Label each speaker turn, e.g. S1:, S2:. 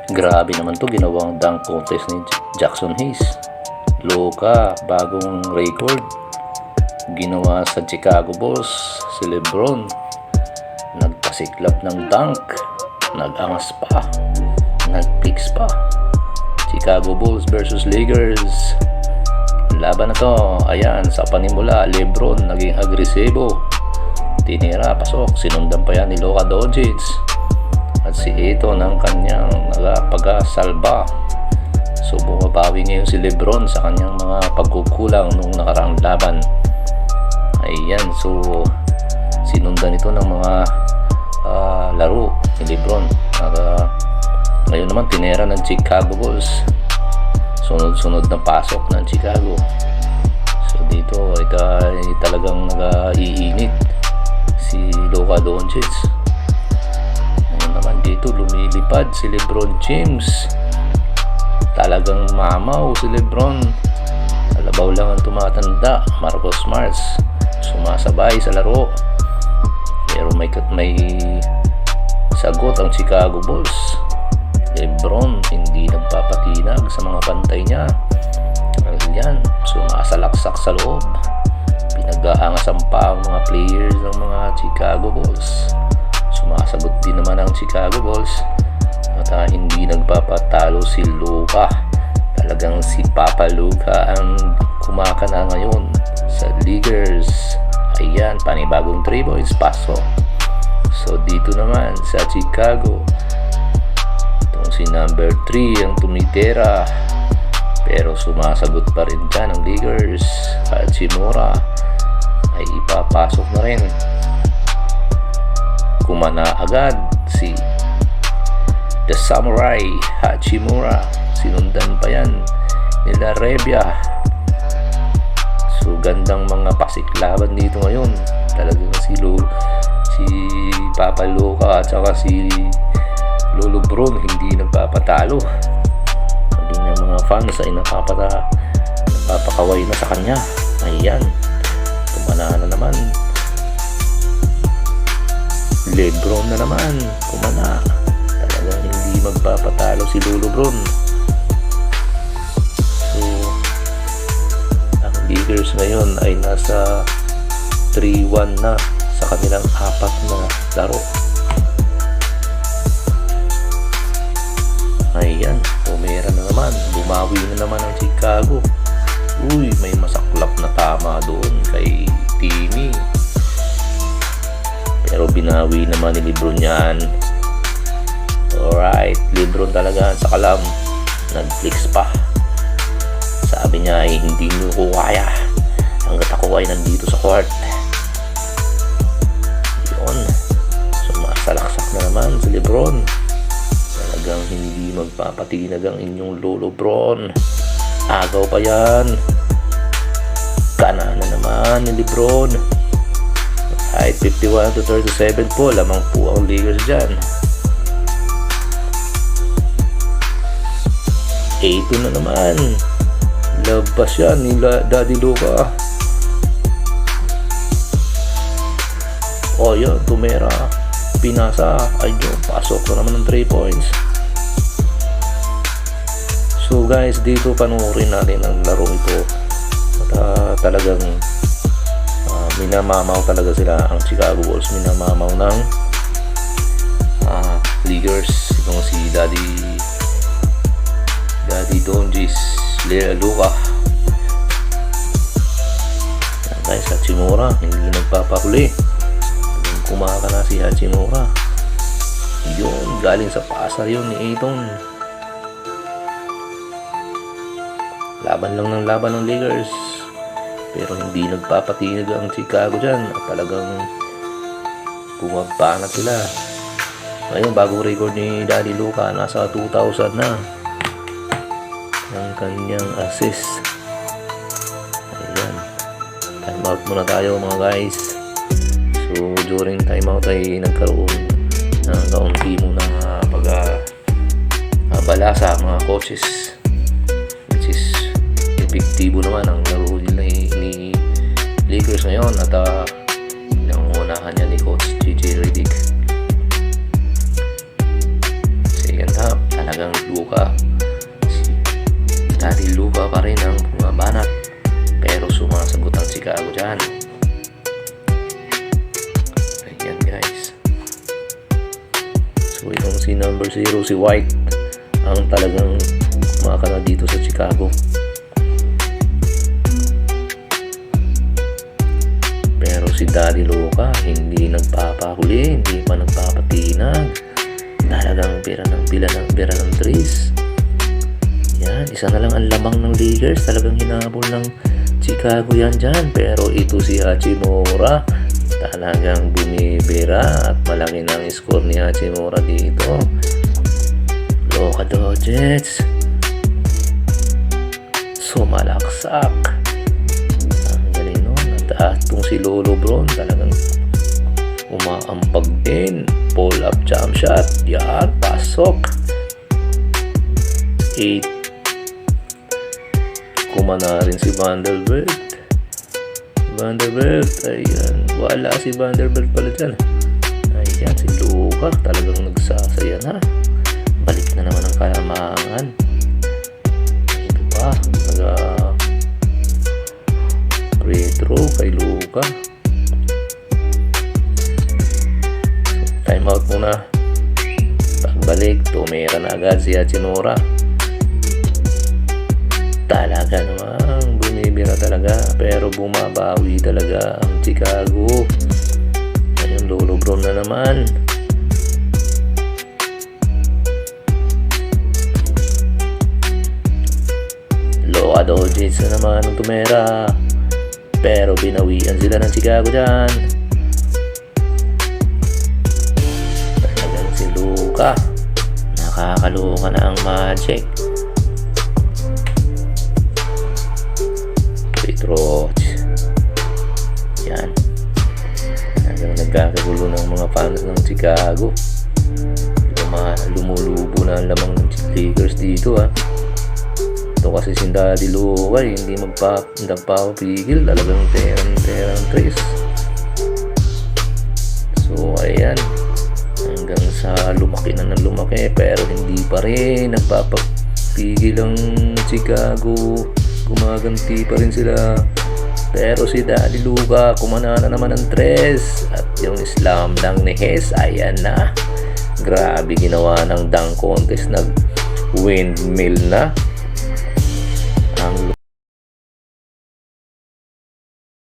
S1: Grabe naman to ginawang dunk contest ni Jackson Hayes. Loka, bagong record. Ginawa sa Chicago Bulls si LeBron. Nagpasiklap ng dunk. Nag-angas pa. Nag-picks pa. Chicago Bulls versus Lakers. Laban na to. Ayan, sa panimula, LeBron naging agresibo. Tinira, pasok. Sinundan pa yan ni Luka Doncic. At si Ito ng kanyang nagpagasalba. So bumabawi ngayon si LeBron sa kanyang mga pagkukulang nung nakaraang laban. Ayan, so sinundan ito ng mga laro ni LeBron. Ngayon naman tinera ng Chicago Bulls. Sunod-sunod na pasok ng Chicago. So dito ay talagang nag-iinit si Luka Doncic. Ngayon naman dito lumilipad si LeBron James. Talagang mamaw si LeBron. Kalabaw lang ang tumatanda. Marcus Smart sumasabay sa laro. Pero may sagot ang Chicago Bulls. LeBron hindi nagpapatinag sa mga pantay niya. Ayan, sumasalaksak sa loob. Pinag-aangasan pa ang mga players ng mga Chicago Bulls. Sumasagot din naman ang Chicago Bulls. At hindi nagpapatalo si Luka. Talagang si Papa Luka ang kumakana ngayon sa Lakers. Ayan, panibagong 3 points pasok. So dito naman sa Chicago, itong si number 3 ang tumitera. Pero sumasagot pa rin dyan ang Lakers. Hachimura ay ipapasok na rin. Kumana agad si The Samurai Hachimura. Sinundan pa yan nila Rebia. So gandang mga pasiklaban dito ngayon. Talagang si Papa Luka at saka si Lolo Bron hindi nagpapatalo. Maging yung mga fans ay napapakaway na sa kanya. Ayan, kumana na naman. LeBron na naman, kumana. Talagang hindi magpapatalo si Lolo Bron. So ang Lakers ngayon ay nasa 3-1 na sa kanilang 4 na laro. Ayan, tumira na naman. Bumawi na naman ang Chicago. Uy, may masaklap na tama doon kay Timmy. Pero binawi naman ni LeBron yan. Alright, LeBron talaga sa kalam. Nag-flex pa. Sabi niya ay hindi mo ko kaya hanggat ako ay nandito sa court. Yun, sumasalaksak na naman si LeBron. Talagang hindi magpapatinag ang inyong Lolo Bron. Agaw pa yan. Kana na naman ni LeBron. Kahit 51-37 po, lamang po ang Lakers dyan. 8 na naman. Labas yan ni Daddy Luka. O yun, tumera. Pinasa. Ayun, pasok na naman ng 3 points. So guys, dito panoorin natin ang laro ito. At talagang minamamaw talaga sila ang Chicago Bulls. Minamamaw ng Lakers. Itong si Daddy Doncic, Luka. Yan guys, Hachimura hindi nagpapahuli. Kumaka na si Hachimura. Yun, galing sa pasa yun ni Ayton. Laban lang ng laban ng Lakers. Pero hindi nagpapatinag ang Chicago dyan. At talagang bumagpanat sila. Ngayon, bagong record ni Daddy Luka. Nasa 2,000 na ang kanyang assist. Ayan. Time out muna tayo mga guys. So during time out ay nagkaroon ng kaunti muna pag-abala sa mga coaches, which is epektibo naman ang laro nila ni Lakers ngayon. At pinangunahan niya ni Coach JJ Redick. Second half talagang Luka. Si Daddy Luka pa rin ang bumabanat. Pero sumasagot ang Chicago dyan. Ayan guys. So itong si number 0, si White, ang talagang kumakana dito sa Chicago. Pero si Daddy Luka hindi nagpapahuli, hindi pa nagpapatinag. Talagang pera ng trees. Yan, isa na lang ang lamang ng Lakers. Talagang hinabol ng Chicago yan dyan. Pero ito si Hachimura, talagang bumibira at malaki na ang score ni Hachimura dito. Loka Dodgets. Sumalaksak. Ang galing nun. At itong si Lolo Bron talagang umaampag din. Pull up jump shot. Yan, pasok. 8. Kumana rin si Vanderbilt. Ayan. Wala si Vanderbilt pala dyan. Ayan, si Luka talagang nagsasaya na. Balik na naman ang kayamangan. Ito pa, free throw kay Luka. Time out muna. Pagbalik, tumira na agad si Hachimura. Talaga namang bumibira talaga, pero bumabawi talaga ang Chicago. Ayun, Lolo Bron na naman. Loka Dodgets na naman ang tumira, pero binawian sila ng Chicago dyan. Talagang si Luka, nakakaloka na ang Magic. Roach. Yan. Hanggang nagkakagulo ng mga fans ng Chicago. Lumulubo na ang lamang ng Lakers dito ha. Ito kasi si Daddy Luka hindi nagpapapigil. Talagang terang tres. So ayan. Hanggang sa lumaki na ng lumaki. Pero hindi pa rin nagpapapigil ang Chicago. Gumaganti pa rin sila. Pero si Daddy Luka kumana na naman ng tres. At yung slam dunk ni Hes, ayan na. Grabe ginawa ng dunk contest. Nag windmill na ang